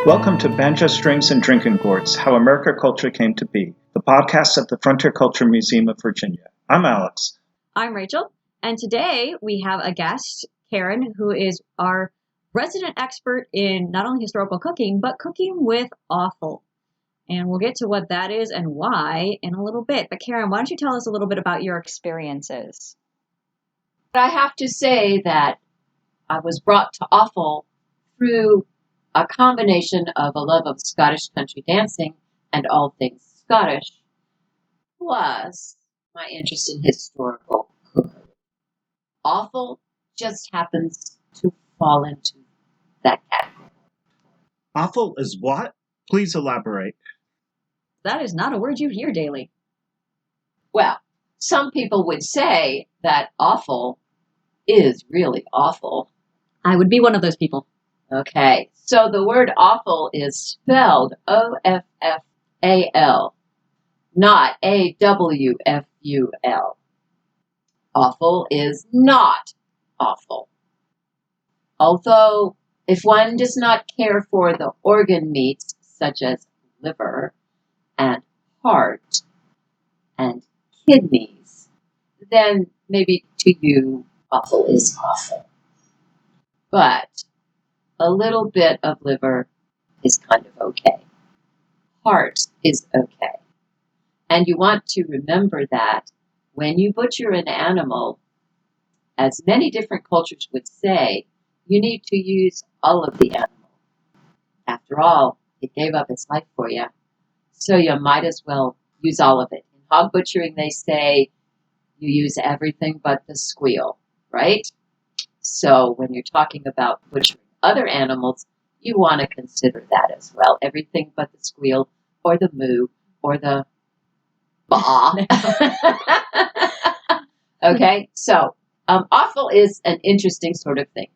Welcome to Banjo Strings and Drinking Gourds, How America Culture Came to Be, the podcast at the Frontier Culture Museum of Virginia. I'm Alex. I'm Rachel, and today we have a guest, Karen, who is our resident expert in not only historical cooking, but cooking with offal. And we'll get to what that is and why in a little bit. But Karen, why don't you tell us a little bit about your experiences? I have to say that I was brought to offal through a combination of a love of Scottish country dancing and all things Scottish, plus my interest in historical cooking. Offal just happens to fall into that category. Offal is what? Please elaborate. That is not a word you hear daily. Well, some people would say that offal is really awful. I would be one of those people. Okay, so the word offal is spelled O-F-F-A-L, not A-W-F-U-L. Offal is not awful. Although, if one does not care for the organ meats such as liver and heart and kidneys, then maybe to you, offal is awful. But a little bit of liver is kind of okay. Heart is okay. And you want to remember that when you butcher an animal, as many different cultures would say, you need to use all of the animal. After all, it gave up its life for you. So you might as well use all of it. In hog butchering, they say you use everything but the squeal, right? So when you're talking about butchering other animals, you want to consider that as well. Everything but the squeal or the moo or the baa. Okay, so offal is an interesting sort of thing.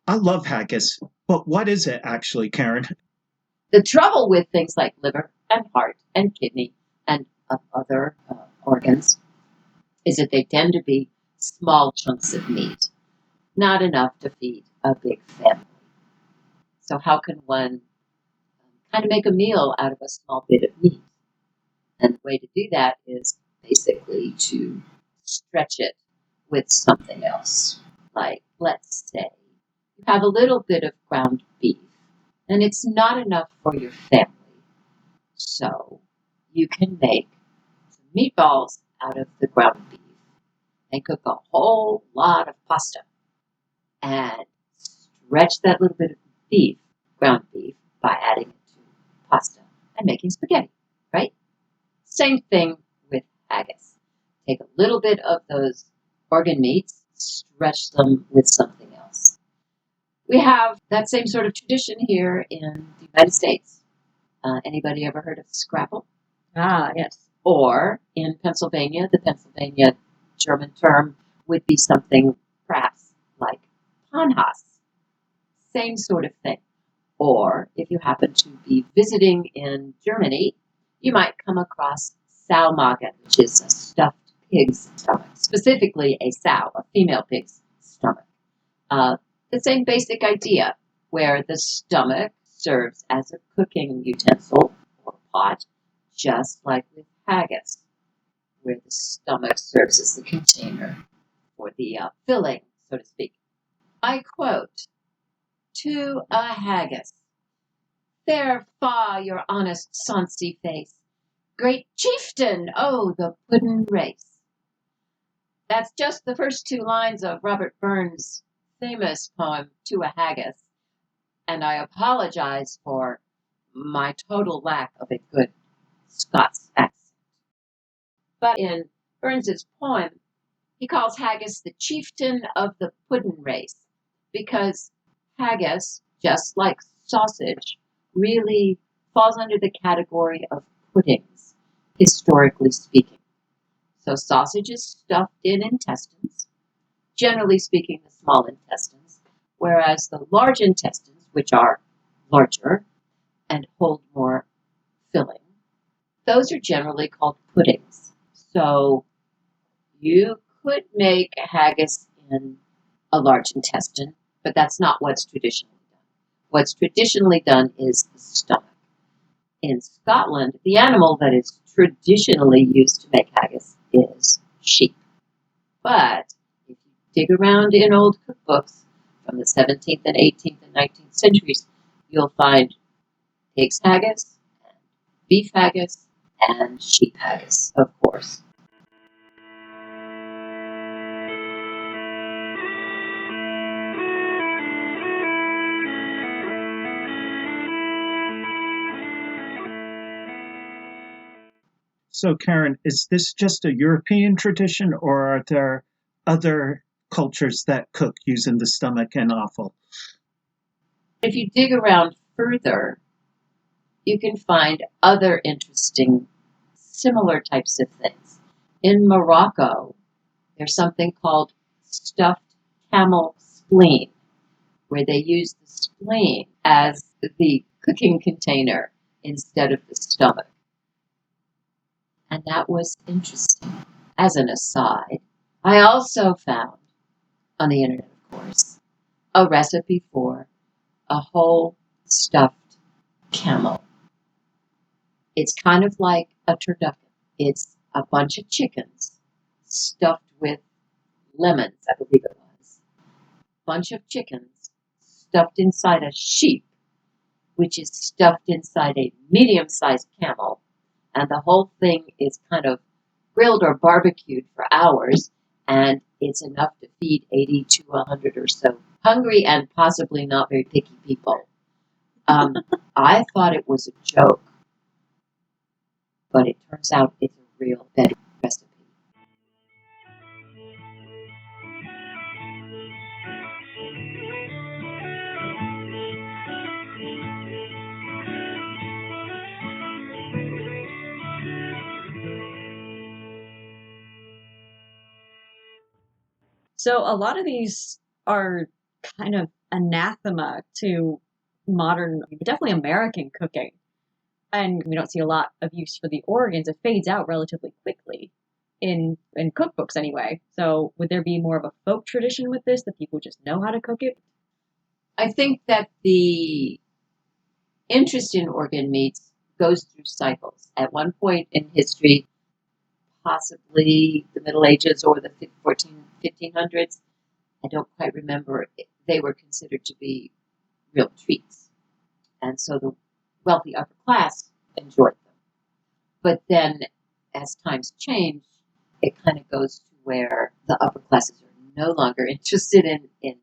I love haggis, but what is it actually, Karen? The trouble with things like liver and heart and kidney and other organs is that they tend to be small chunks of meat, not enough to feed a big family. So how can one kind of make a meal out of a small bit of meat? And the way to do that is basically to stretch it with something else. Like, let's say, you have a little bit of ground beef, and it's not enough for your family. So you can make some meatballs out of the ground beef and cook a whole lot of pasta and stretch that little bit of beef, ground beef, by adding it to pasta and making spaghetti, right? Same thing with haggis. Take a little bit of those organ meats, stretch them with something else. We have that same sort of tradition here in the United States. Anybody ever heard of scrapple? Ah, yes. Or in Pennsylvania, the Pennsylvania German term would be something perhaps like Panhas. Same sort of thing. Or if you happen to be visiting in Germany, you might come across Saumagen, which is a stuffed pig's stomach, specifically a sow, a female pig's stomach. The same basic idea, where the stomach serves as a cooking utensil or pot, just like with haggis, where the stomach serves as the container for the filling, so to speak. I quote, "To a haggis, fair fa your honest sonsy face, great chieftain, oh, the puddin' race." That's just the first two lines of Robert Burns' famous poem, To a Haggis. And I apologize for my total lack of a good Scots accent. But in Burns's poem, he calls Haggis the chieftain of the puddin' race because haggis, just like sausage, really falls under the category of puddings, historically speaking. So sausage is stuffed in intestines, generally speaking the small intestines, whereas the large intestines, which are larger and hold more filling, those are generally called puddings. So you could make haggis in a large intestine, but that's not what's traditionally done. What's traditionally done is the stomach. In Scotland, the animal that is traditionally used to make haggis is sheep. But if you dig around in old cookbooks from the 17th and 18th and 19th centuries, you'll find pig's haggis, and beef haggis, and sheep haggis, of course. So, Karen, is this just a European tradition, or are there other cultures that cook using the stomach and offal? If you dig around further, you can find other interesting, similar types of things. In Morocco, there's something called stuffed camel spleen, where they use the spleen as the cooking container instead of the stomach. And that was interesting. As an aside, I also found on the internet, of course, a recipe for a whole stuffed camel. It's kind of like a turducken. It's a bunch of chickens stuffed with lemons, I believe it was. A bunch of chickens stuffed inside a sheep, which is stuffed inside a medium-sized camel. And the whole thing is kind of grilled or barbecued for hours, and it's enough to feed 80 to 100 or so hungry and possibly not very picky people. I thought it was a joke, but it turns out it's a real better recipe. So a lot of these are kind of anathema to modern, definitely American cooking. And we don't see a lot of use for the organs. It fades out relatively quickly in cookbooks anyway. So would there be more of a folk tradition with this, that people just know how to cook it? I think that the interest in organ meats goes through cycles. At one point in history, possibly the Middle Ages or the 1500s, I don't quite remember, they were considered to be real treats. And so the wealthy upper class enjoyed them. But then, as times change, it kind of goes to where the upper classes are no longer interested in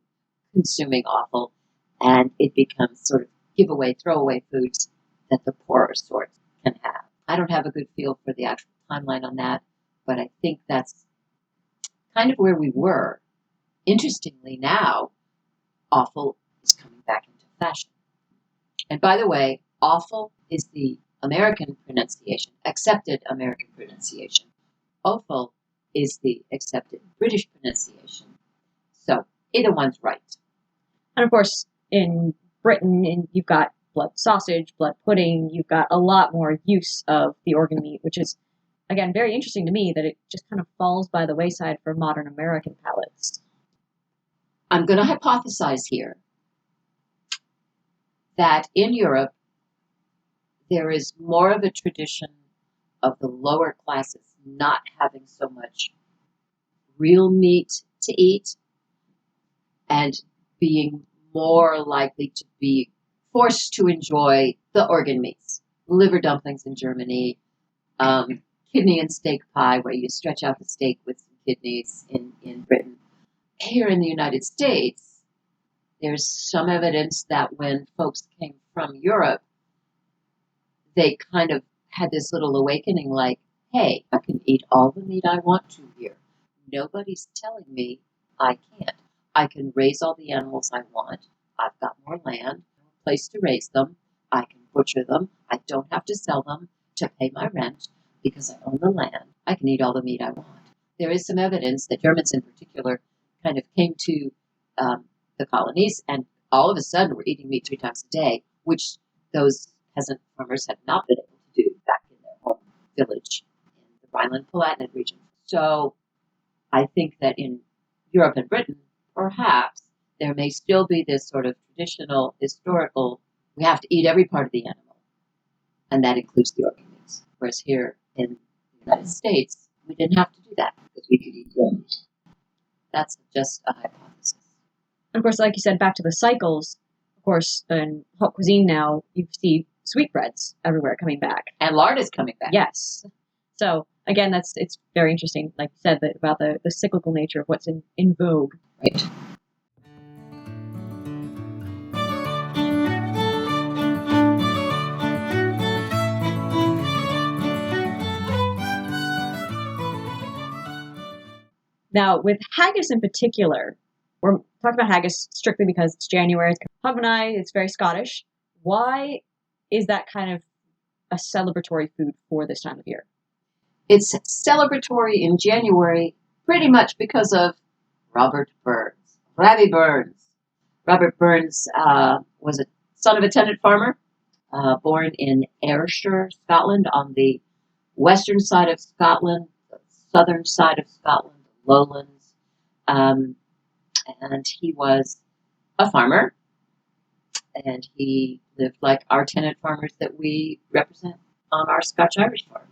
consuming offal, and it becomes sort of giveaway, throwaway foods that the poorer sorts can have. I don't have a good feel for the actual timeline on that, but I think that's kind of where we were. Interestingly, now, offal is coming back into fashion. And by the way, offal is the American pronunciation, accepted American pronunciation. Offal is the accepted British pronunciation. So either one's right. And of course, in Britain, you've got blood sausage, blood pudding, you've got a lot more use of the organ meat, which is, again, very interesting to me that it just kind of falls by the wayside for modern American palates. I'm going to hypothesize here that in Europe, there is more of a tradition of the lower classes not having so much real meat to eat and being more likely to be forced to enjoy the organ meats. Liver dumplings in Germany, kidney and steak pie, where you stretch out the steak with some kidneys in Britain. Here in the United States, there's some evidence that when folks came from Europe, they kind of had this little awakening like, hey, I can eat all the meat I want to here. Nobody's telling me I can't. I can raise all the animals I want. I've got more land, a place to raise them. I can butcher them. I don't have to sell them to pay my rent because I own the land. I can eat all the meat I want. There is some evidence that Germans in particular kind of came to the colonies and all of a sudden were eating meat 3 times a day, which those peasant farmers had not been able to do back in their home village in the Rhineland-Palatinate region. So I think that in Europe and Britain, perhaps there may still be this sort of traditional, historical, we have to eat every part of the animal, and that includes the organ meats. Whereas here in the United States, we didn't have to do that because we could eat real meat. That's just a hypothesis. And of course, like you said, back to the cycles, of course, in haute cuisine now, you see sweetbreads everywhere coming back. And lard is coming back. Yes. So again, it's very interesting, like you said, about the cyclical nature of what's in vogue. Right. Now, with haggis in particular, we're talking about haggis strictly because it's January, it's Hogmanay, it's very Scottish. Why is that kind of a celebratory food for this time of year? It's celebratory in January pretty much because of Robert Burns. Rabbie Burns. Robert Burns was a son of a tenant farmer, born in Ayrshire, Scotland, on the western side of Scotland, the southern side of Scotland, the lowlands. And he was a farmer, and he lived like our tenant farmers that we represent on our Scotch-Irish farm.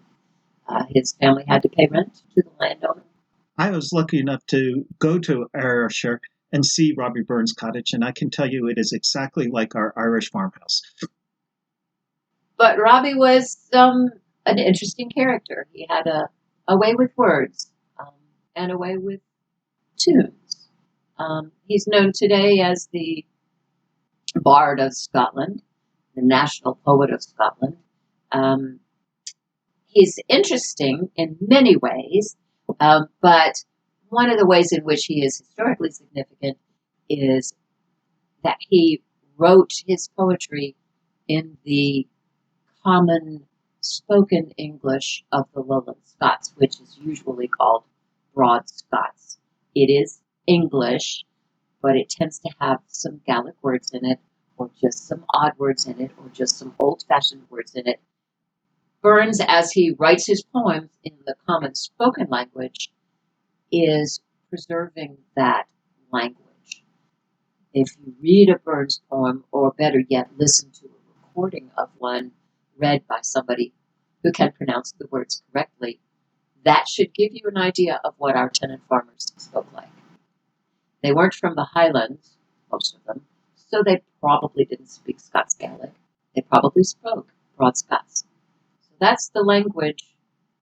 His family had to pay rent to the landowner. I was lucky enough to go to Ayrshire and see Robbie Burns' cottage, and I can tell you it is exactly like our Irish farmhouse. But Robbie was an interesting character. He had a way with words and a way with tunes. He's known today as the Bard of Scotland, the national poet of Scotland. He's interesting in many ways, but one of the ways in which he is historically significant is that he wrote his poetry in the common spoken English of the Lowland Scots, which is usually called Broad Scots. It is English, but it tends to have some Gaelic words in it, or just some odd words in it, or just some old-fashioned words in it. Burns, as he writes his poems in the common spoken language, is preserving that language. If you read a Burns poem, or better yet, listen to a recording of one read by somebody who can pronounce the words correctly, that should give you an idea of what our tenant farmers spoke like. They weren't from the Highlands, most of them, so they probably didn't speak Scots Gaelic. They probably spoke Broad Scots. So that's the language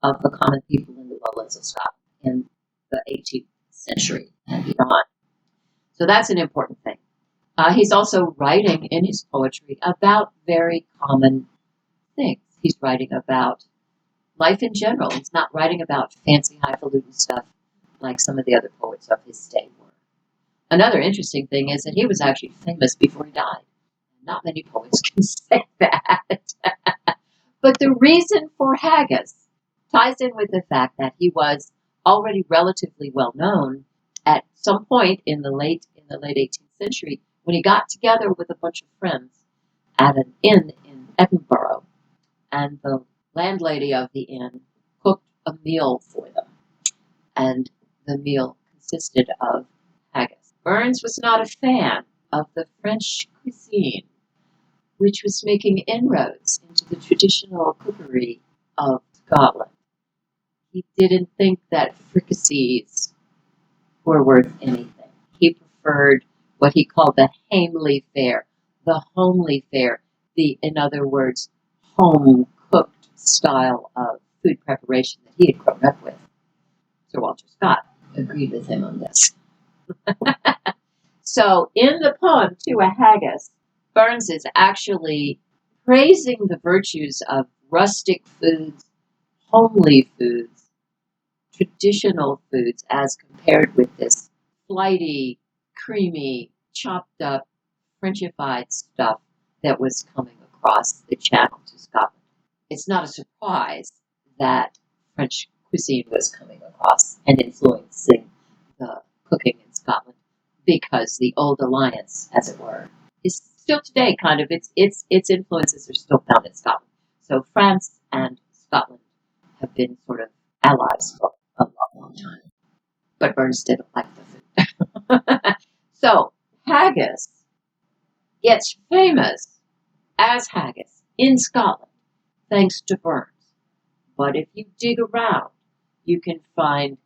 of the common people in the lowlands of Scotland in the 18th century and beyond. So that's an important thing. He's also writing in his poetry about very common things. He's writing about life in general. He's not writing about fancy, highfalutin stuff like some of the other poets of his day were. Another interesting thing is that he was actually famous before he died. Not many poets can say that. But the reason for haggis ties in with the fact that he was already relatively well known at some point in the late 18th century when he got together with a bunch of friends at an inn in Edinburgh, and the landlady of the inn cooked a meal for them, and the meal consisted of haggis. Burns was not a fan of the French cuisine, which was making inroads into the traditional cookery of Scotland. He didn't think that fricassees were worth anything. He preferred what he called the hamely fare, the homely fare, in other words, home-cooked style of food preparation that he had grown up with. Sir Walter Scott agreed with him on this. So in the poem, To a Haggis, Burns is actually praising the virtues of rustic foods, homely foods, traditional foods, as compared with this flighty, creamy, chopped up, Frenchified stuff that was coming across the channel to Scotland. It's not a surprise that French cuisine was coming across and influencing the cooking in Scotland, because the old alliance, as it were, is still today kind of its influences are still found in Scotland. So France and Scotland have been sort of allies for a long time. But Burns didn't like the food. So haggis gets famous as haggis in Scotland thanks to Burns. But if you dig around, you can find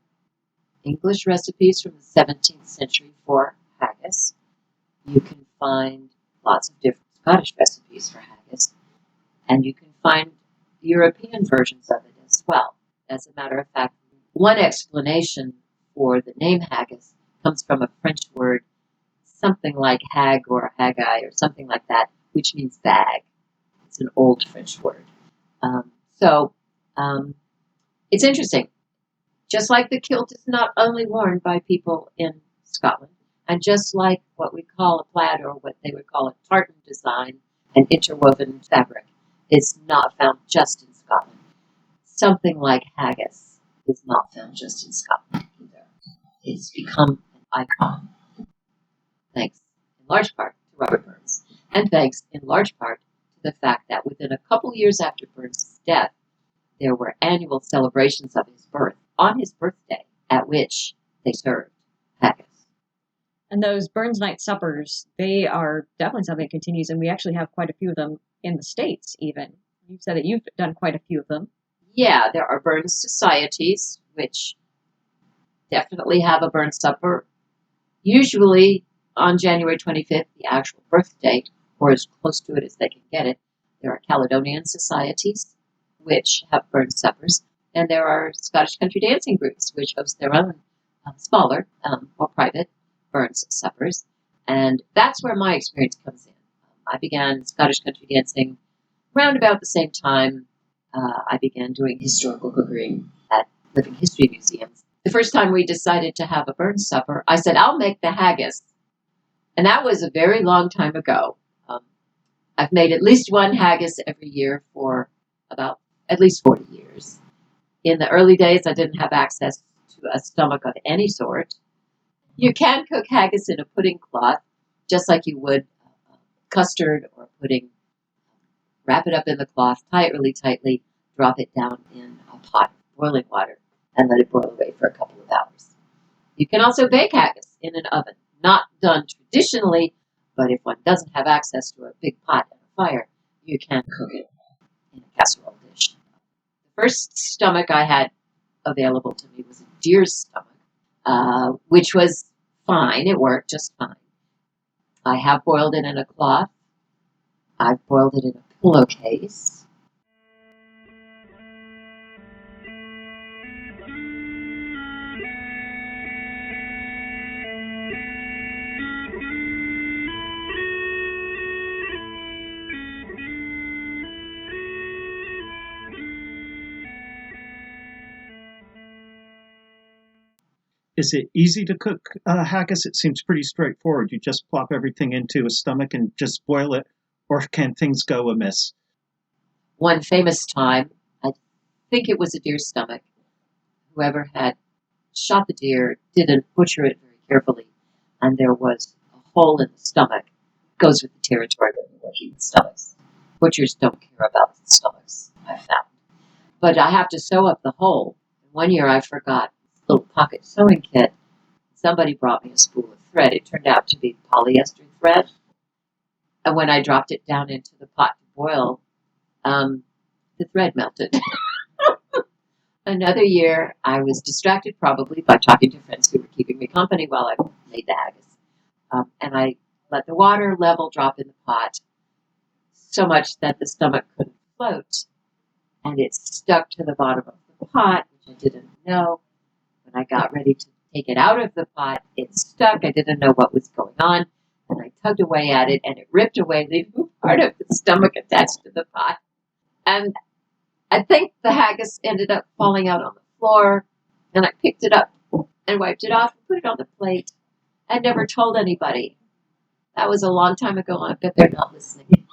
English recipes from the 17th century for haggis. You can find lots of different Scottish recipes for haggis. And you can find European versions of it as well. As a matter of fact, one explanation for the name haggis comes from a French word, something like hag or haggai or something like that, which means bag. It's an old French word. So it's interesting. Just like the kilt is not only worn by people in Scotland, and just like what we call a plaid or what they would call a tartan design, an interwoven fabric, is not found just in Scotland. Something like haggis is not found just in Scotland either. It's become an icon, thanks in large part to Robert Burns, and thanks in large part to the fact that within a couple years after Burns' death, there were annual celebrations of his birth on his birthday, at which they served haggis. And those Burns Night suppers, they are definitely something that continues, and we actually have quite a few of them in the States even. You said that you've done quite a few of them. Yeah, there are Burns societies, which definitely have a Burns supper, usually on January 25th, the actual birth date, or as close to it as they can get it. There are Caledonian societies, which have Burns suppers, and there are Scottish country dancing groups, which host their own smaller, more private Burns suppers. And that's where my experience comes in. I began Scottish country dancing around about the same time I began doing historical cookery at living history museums. The first time we decided to have a Burns supper, I said, I'll make the haggis. And that was a very long time ago. I've made at least one haggis every year for about at least 40 years. In the early days, I didn't have access to a stomach of any sort. You can cook haggis in a pudding cloth, just like you would custard or pudding. Wrap it up in the cloth, tie it really tightly, drop it down in a pot of boiling water, and let it boil away for a couple of hours. You can also bake haggis in an oven, not done traditionally, but if one doesn't have access to a big pot and a fire, you can cook it in a casserole dish. The first stomach I had available to me was a deer's stomach, which was fine. It worked just fine. I have boiled it in a cloth. I've boiled it in a pillowcase. Is it easy to cook haggis? It seems pretty straightforward. You just plop everything into a stomach and just boil it, or can things go amiss? One famous time, I think it was a deer stomach, whoever had shot the deer didn't butcher it very carefully, and there was a hole in the stomach. It goes with the territory when you're working with stomachs. Butchers don't care about the stomachs, I've found. But I have to sew up the hole. One year I forgot a little pocket sewing kit. Somebody brought me a spool of thread. It turned out to be polyester thread. And when I dropped it down into the pot to boil, the thread melted. Another year, I was distracted probably by talking to friends who were keeping me company while I made the haggis. And I let the water level drop in the pot so much that the stomach couldn't float. And it stuck to the bottom of the pot, which I didn't know. When I got ready to take it out of the pot, it stuck. I didn't know what was going on. And I tugged away at it, and it ripped away, leaving part of the stomach attached to the pot. And I think the haggis ended up falling out on the floor, and I picked it up and wiped it off and put it on the plate. I never told anybody. That was a long time ago, and I bet they're not listening.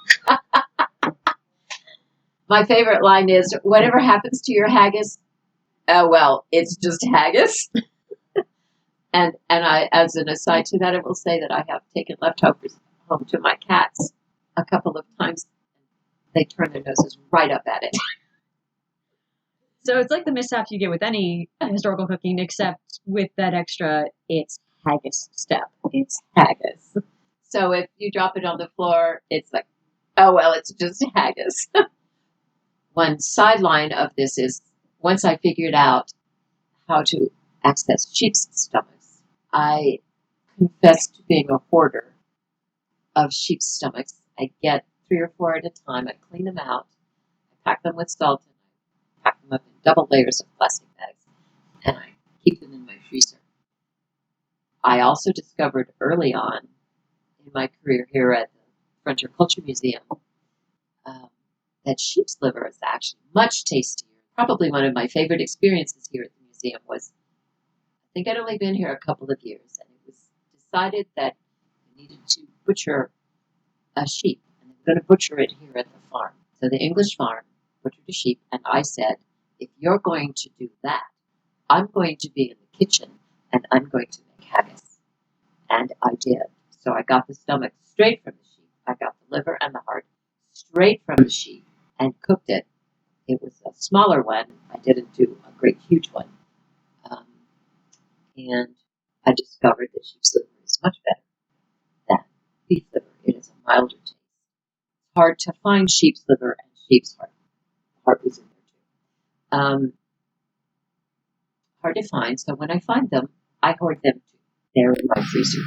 My favorite line is, whatever happens to your haggis, oh, well, it's just haggis. And I, as an aside to that, I will say that I have taken leftovers home to my cats a couple of times. They turn their noses right up at it. So it's like the mishaps you get with any historical cooking, except with that extra, it's haggis step. It's haggis. So if you drop it on the floor, it's like, oh, well, it's just haggis. One sideline of this is, once I figured out how to access sheep's stomachs, I confess to being a hoarder of sheep's stomachs. I get 3 or 4 at a time. I clean them out. I pack them with salt, and I pack them up in double layers of plastic bags, and I keep them in my freezer. I also discovered early on in my career here at the Frontier Culture Museum that sheep's liver is actually much tastier. Probably one of my favorite experiences here at the museum was, I think I'd only been here a couple of years, and it was decided that we needed to butcher a sheep, and they were going to butcher it here at the farm. So the English farm butchered a sheep, and I said, if you're going to do that, I'm going to be in the kitchen, and I'm going to make haggis. And I did. So I got the stomach straight from the sheep. I got the liver and the heart straight from the sheep and cooked it. It was a smaller one. I didn't do a great huge one. And I discovered that sheep's liver is much better than beef liver. It is a milder taste. It's hard to find sheep's liver and sheep's heart. Heart was in there too. Hard to find. So when I find them, I hoard them too. They're in my freezer.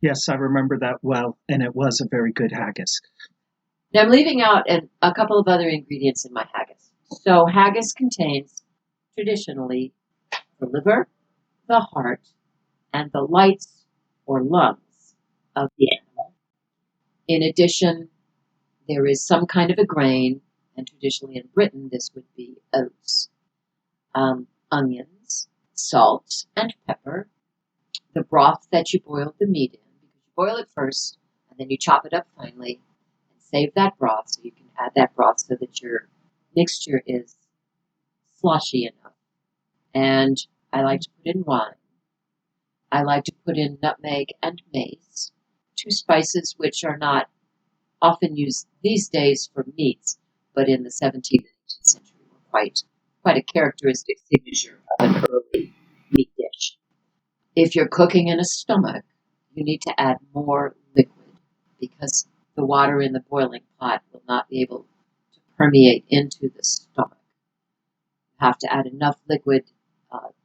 Yes, I remember that well, and it was a very good haggis. Now I'm leaving out a couple of other ingredients in my haggis. So haggis contains, traditionally, the liver, the heart, and the lights or lungs of the animal. In addition, there is some kind of a grain, and traditionally in Britain this would be oats, onions, salt, and pepper, the broth that you boiled the meat in, because you boil it first, and then you chop it up finely, and save that broth so you can add that broth so that your mixture is sloshy enough. And I like to put in wine. I like to put in nutmeg and mace, 2 spices which are not often used these days for meats, but in the 17th and 18th century were quite a characteristic signature of an early meat dish. If you're cooking in a stomach, you need to add more liquid because the water in the boiling pot will not be able to permeate into the stomach. You have to add enough liquid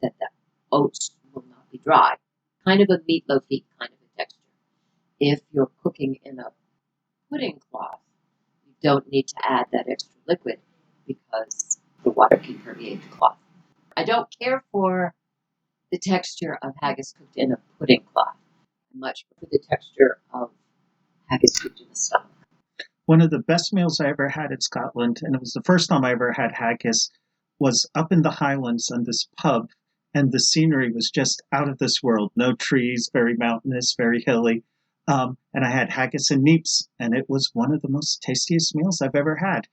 that the oats will not be dry. Kind of a meatloafy kind of a texture. If you're cooking in a pudding cloth, you don't need to add that extra liquid because the water can permeate the cloth. I don't care for the texture of haggis cooked in a pudding cloth. I much prefer the texture of haggis cooked in a stomach. One of the best meals I ever had in Scotland, and it was the first time I ever had haggis, was up in the Highlands on this pub, and the scenery was just out of this world. No trees, very mountainous, very hilly. And I had haggis and neeps, and it was one of the most tastiest meals I've ever had.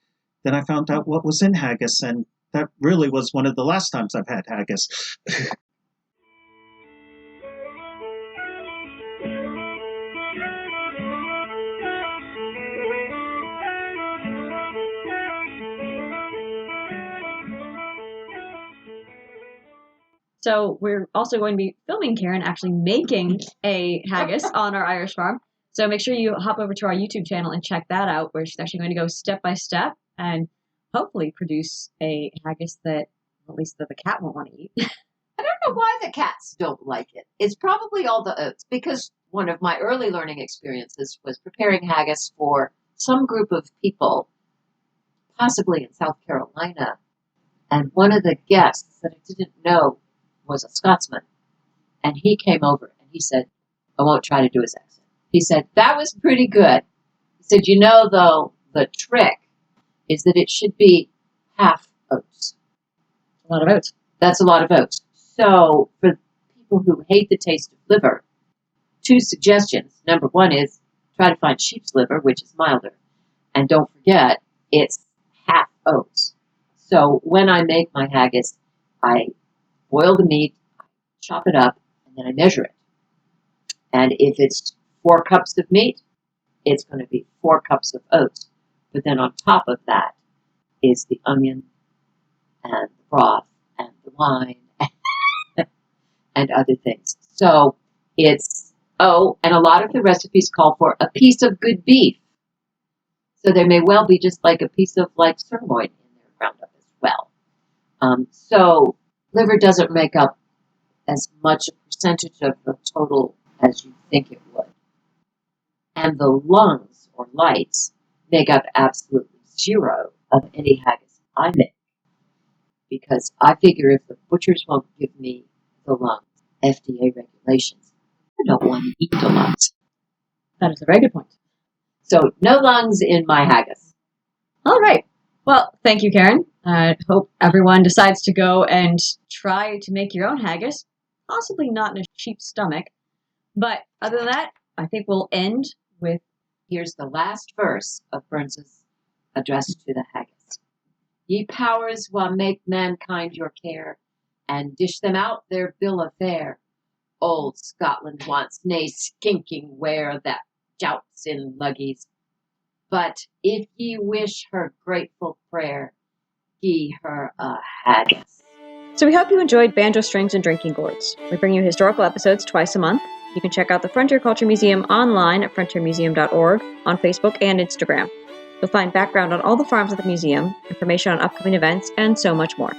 Then I found out what was in haggis, and that really was one of the last times I've had haggis. So we're also going to be filming Karen actually making a haggis on our Irish farm. So make sure you hop over to our YouTube channel and check that out, where she's actually going to go step by step and hopefully produce a haggis that at least the cat won't want to eat. I don't know why the cats don't like it. It's probably all the oats, because one of my early learning experiences was preparing haggis for some group of people, possibly in South Carolina. And one of the guests that I didn't know was a Scotsman. And he came over and he said, I won't try to do his accent. He said, that was pretty good. He said, though, the trick is that it should be half oats. A lot of oats. That's a lot of oats. So for people who hate the taste of liver, 2 suggestions. Number 1 is try to find sheep's liver, which is milder. And don't forget, it's half oats. So when I make my haggis, I boil the meat, chop it up, and then I measure it. And if it's 4 cups of meat, it's going to be 4 cups of oats. But then on top of that is the onion and the broth and the wine and other things. So it's, and a lot of the recipes call for a piece of good beef. So there may well be just like a piece of like sirloin in there ground up as well. So liver doesn't make up as much a percentage of the total as you think it would. And the lungs or lights make up absolutely 0 of any haggis I make. Because I figure if the butchers won't give me the lungs, FDA regulations, I don't want to eat the lungs. That is a very good point. So no lungs in my haggis. All right. Well, thank you, Karen. I hope everyone decides to go and try to make your own haggis. Possibly not in a sheep's stomach. But other than that, I think we'll end with, here's the last verse of Burns's address to the haggis. Ye powers wha make mankind your care, and dish them out their bill of fare. Old Scotland wants nae skinking ware that jouts in luggies. But if ye wish her grateful prayer, gie her a haggis. So we hope you enjoyed Banjo Strings and Drinking Gourds. We bring you historical episodes twice a month. You can check out the Frontier Culture Museum online at frontiermuseum.org, on Facebook and Instagram. You'll find background on all the farms at the museum, information on upcoming events, and so much more.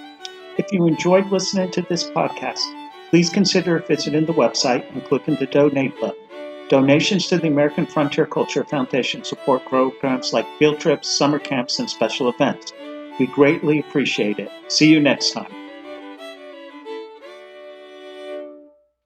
If you enjoyed listening to this podcast, please consider visiting the website and clicking the Donate button. Donations to the American Frontier Culture Foundation support programs like field trips, summer camps, and special events. We greatly appreciate it. See you next time.